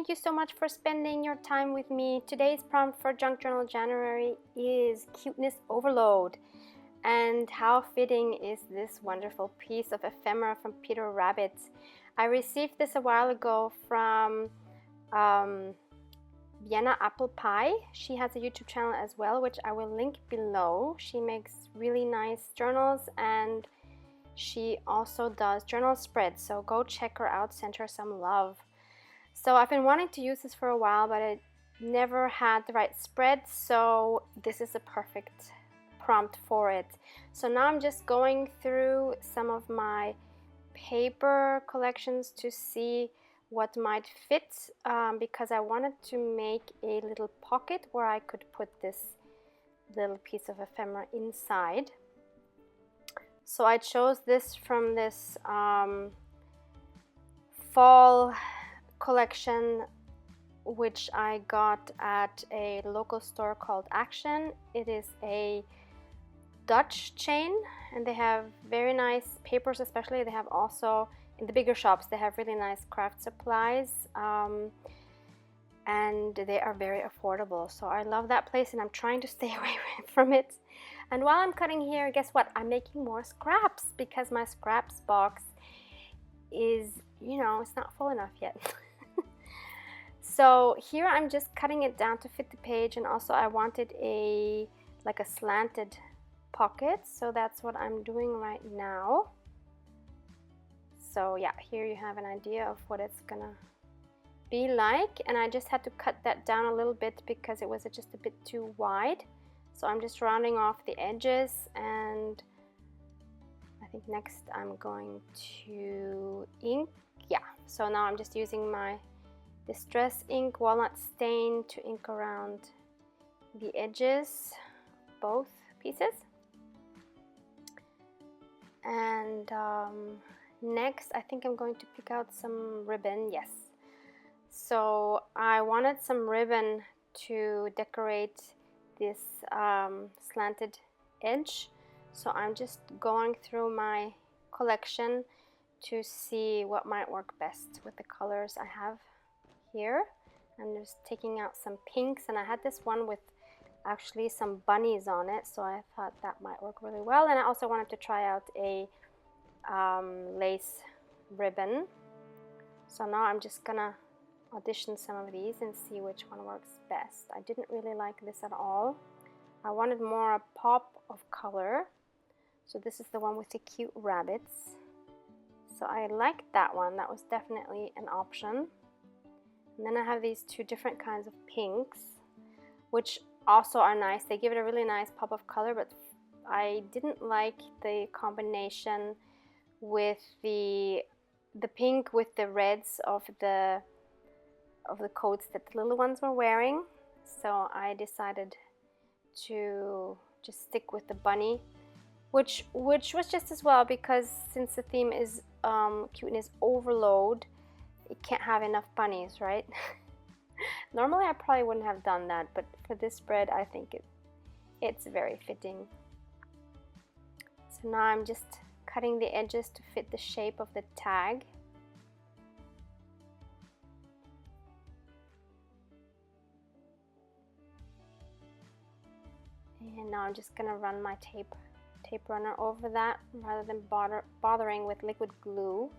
thank you so much for spending your time with me. Today's prompt for Junk Journal January is cuteness overload. And how fitting is this wonderful piece of ephemera from Peter Rabbit. I received this a while ago from Vienna Apple Pie. She has a YouTube channel as well, which I will link below. She makes really nice journals and she also does journal spreads, so go check her out, send her some love. So I've been wanting to use this for a while, but I never had the right spread, so this is a perfect prompt for it. So now I'm just going through some of my paper collections to see what might fit, because I wanted to make a little pocket where I could put this little piece of ephemera inside. So I chose this from this fall collection, which I got at a local store called Action. It is a Dutch chain and they have very nice papers, especially. They have also, in the bigger shops, they have really nice craft supplies, and they are very affordable. So I love that place and I'm trying to stay away from it. And while I'm cutting here, guess what? I'm making more scraps because my scraps box is, you know, it's not full enough yet. So here I'm just cutting it down to fit the page, and also I wanted like a slanted pocket, so that's what I'm doing right now. So yeah, here you have an idea of what it's gonna be like, and I just had to cut that down a little bit because it was just a bit too wide. So I'm just rounding off the edges, and I think next I'm going to ink. Yeah, so now I'm just using my Distress ink walnut stain to ink around the edges, both pieces. And next I think I'm going to pick out some ribbon. Yes, so I wanted some ribbon to decorate this slanted edge, so I'm just going through my collection to see what might work best with the colors I have here. I'm just taking out some pinks, and I had this one with actually some bunnies on it, so I thought that might work really well. And I also wanted to try out a lace ribbon. So now I'm just gonna audition some of these and see which one works best. I didn't really like this at all. I wanted more a pop of color, so this is the one with the cute rabbits. So I liked that one. That was definitely an option. And then I have these two different kinds of pinks, which also are nice. They give it a really nice pop of color, but I didn't like the combination with the pink with the reds of the coats that the little ones were wearing. So I decided to just stick with the bunny, which was just as well, because since the theme is cuteness overload, it can't have enough bunnies, right? Normally I probably wouldn't have done that, but for this spread I think it's very fitting. So now I'm just cutting the edges to fit the shape of the tag. And now I'm just gonna run my tape runner over that rather than bothering with liquid glue,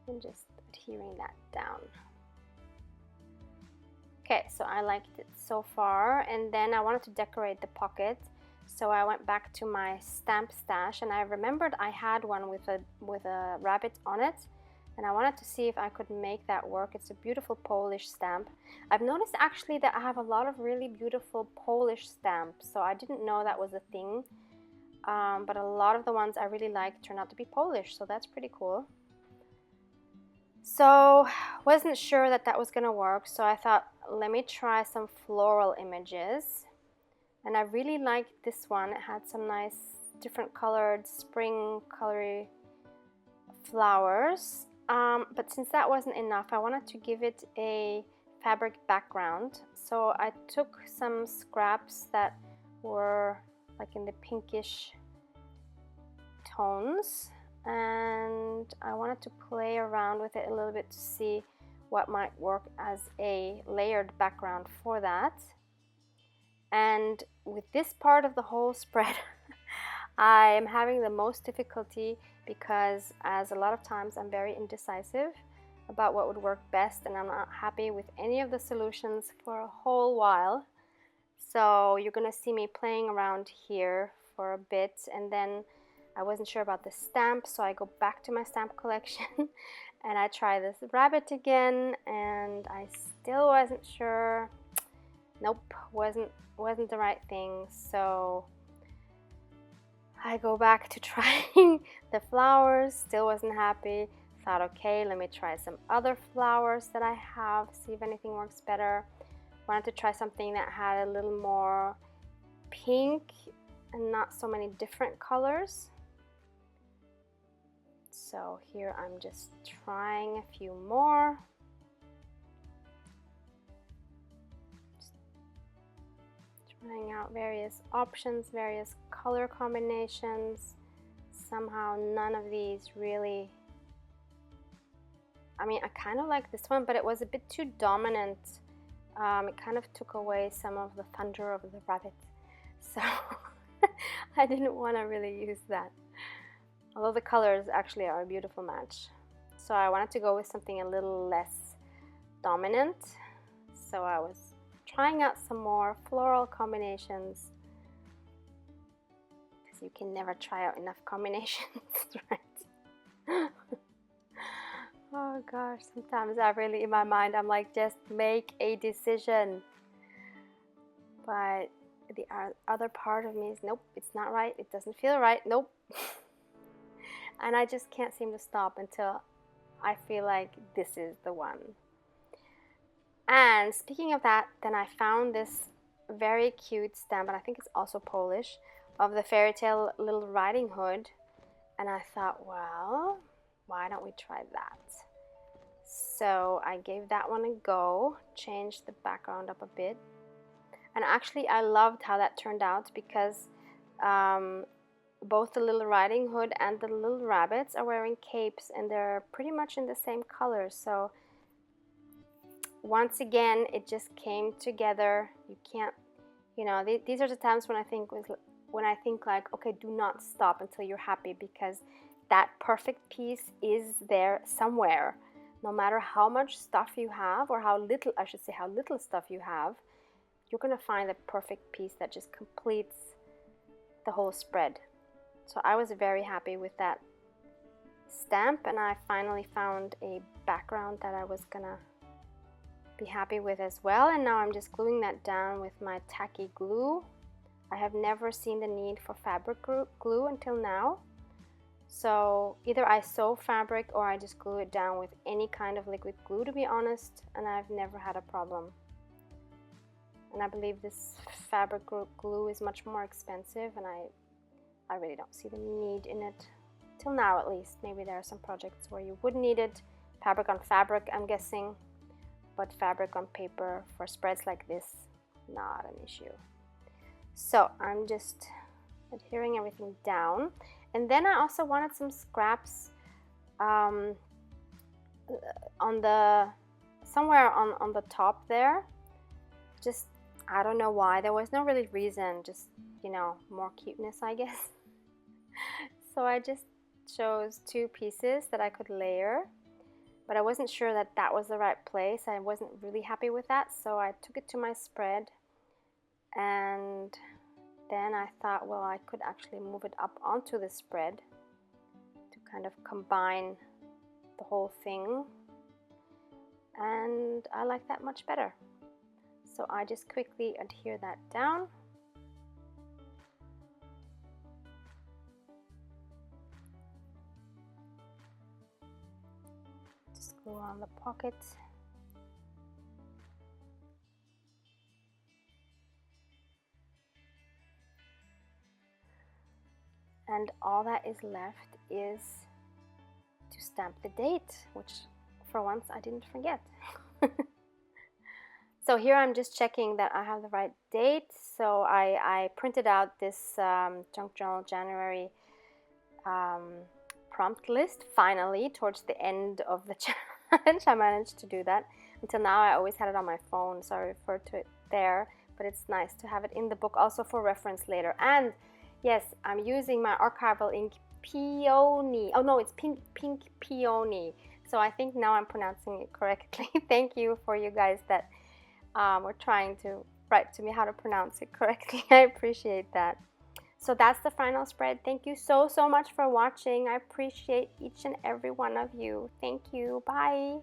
and just adhering that down. Okay, so I liked it so far, and then I wanted to decorate the pocket, so I went back to my stamp stash, and I remembered I had one with a rabbit on it, and I wanted to see if I could make that work. It's a beautiful Polish stamp. I've noticed actually that I have a lot of really beautiful Polish stamps, so I didn't know that was a thing, but a lot of the ones I really like turn out to be Polish, so that's pretty cool. So wasn't sure that was gonna work, so I thought, let me try some floral images, and I really liked this one. It had some nice different colored spring colory flowers, but since that wasn't enough, I wanted to give it a fabric background. So I took some scraps that were like in the pinkish tones, and I wanted to play around with it a little bit to see what might work as a layered background for that. And with this part of the whole spread, I am having the most difficulty because, as a lot of times, I'm very indecisive about what would work best, and I'm not happy with any of the solutions for a whole while. So you're gonna see me playing around here for a bit, and then I wasn't sure about the stamp, so I go back to my stamp collection and I try this rabbit again, and I still wasn't sure. Nope, wasn't the right thing. So I go back to trying the flowers, still wasn't happy. Thought, okay, let me try some other flowers that I have, see if anything works better. Wanted to try something that had a little more pink and not so many different colors. So here I'm just trying a few more. Just trying out various options, various color combinations. Somehow none of these really, I mean, I kind of like this one, but it was a bit too dominant. It kind of took away some of the thunder of the rabbit. So I didn't want to really use that. Although the colors actually are a beautiful match. So I wanted to go with something a little less dominant. So I was trying out some more floral combinations, because you can never try out enough combinations, right? Oh gosh, sometimes I really, in my mind, I'm like, just make a decision. But the other part of me is, nope, it's not right, it doesn't feel right, nope. And I just can't seem to stop until I feel like this is the one. And speaking of that, then I found this very cute stamp, and I think it's also Polish, of the fairy tale Little Riding Hood. And I thought, well, why don't we try that? So I gave that one a go, changed the background up a bit. And actually I loved how that turned out, because both the Little Riding Hood and the little rabbits are wearing capes, and they're pretty much in the same color. So once again, it just came together. You can't, you know, these are the times when I think like, okay, do not stop until you're happy, because that perfect piece is there somewhere. No matter how much stuff you have, or how little, I should say, how little stuff you have, you're gonna find the perfect piece that just completes the whole spread. So I was very happy with that stamp, and I finally found a background that I was gonna be happy with as well. And now I'm just gluing that down with my tacky glue. I have never seen the need for fabric glue until now. So either I sew fabric or I just glue it down with any kind of liquid glue, to be honest, and I've never had a problem. And I believe this fabric glue is much more expensive, and I really don't see the need in it, till now at least. Maybe there are some projects where you would need it, fabric on fabric, I'm guessing, but fabric on paper for spreads like this, not an issue. So I'm just adhering everything down. And then I also wanted some scraps on the, somewhere on the top there. Just, I don't know why, there was no really reason, just, you know, more cuteness, I guess. So I just chose two pieces that I could layer, but I wasn't sure that that was the right place. I wasn't really happy with that, so I took it to my spread, and then I thought, well, I could actually move it up onto the spread to kind of combine the whole thing, and I like that much better. So I just quickly adhere that down. Just glue on the pocket. And all that is left is to stamp the date, which for once I didn't forget. So here I'm just checking that I have the right date. So I printed out this Junk Journal January prompt list finally towards the end of the I managed to do that. Until now, I always had it on my phone, so I referred to it there, but it's nice to have it in the book also for reference later. And yes, I'm using my archival ink Peony. Oh no, it's pink Peony. So I think now I'm pronouncing it correctly. Thank you for you guys that were trying to write to me how to pronounce it correctly. I appreciate that. So that's the final spread. Thank you so much for watching. I appreciate each and every one of you. Thank you. Bye.